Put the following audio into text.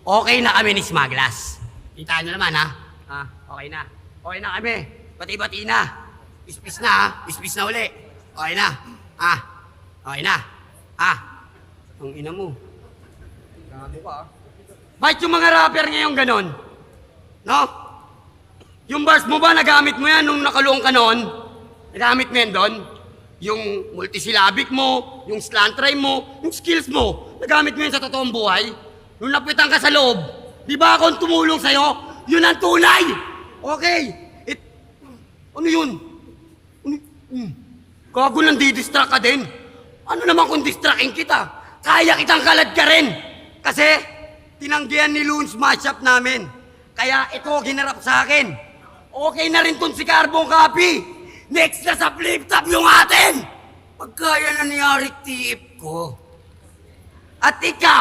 okay na kami ni Smaglas. Kita nyo naman, ha? Okay na. Okay na kami. Bati-bati na. Ispis na, ha? Ispis na uli. Okay na. Okay na. Ang ina mo. Grabe ka, ha? Bakit yung mga rapper ngayon ganon? No? Yung bars mo ba, nagamit mo yan nung nakalung ka noon? Nagamit mo yan doon? Yung multisyllabic mo, yung slant rhyme mo, yung skills mo, nagamit mo yan sa totoong buhay? Nung napitan ka sa loob, di ba akong tumulong sa'yo? Yun ang tunay! Okay! Ano yun? Gago lang di-distract ka din. Ano naman kung distracting kita? Kaya kitang kalad ka rin! Kasi, tinanggihan ni Loons matchup namin. Kaya ito ginarap sa akin. Okay na rin tong si Carbon Copy. Next na sa flip top yung atin! Pagkaya na ni Arik TF ko. At ikaw,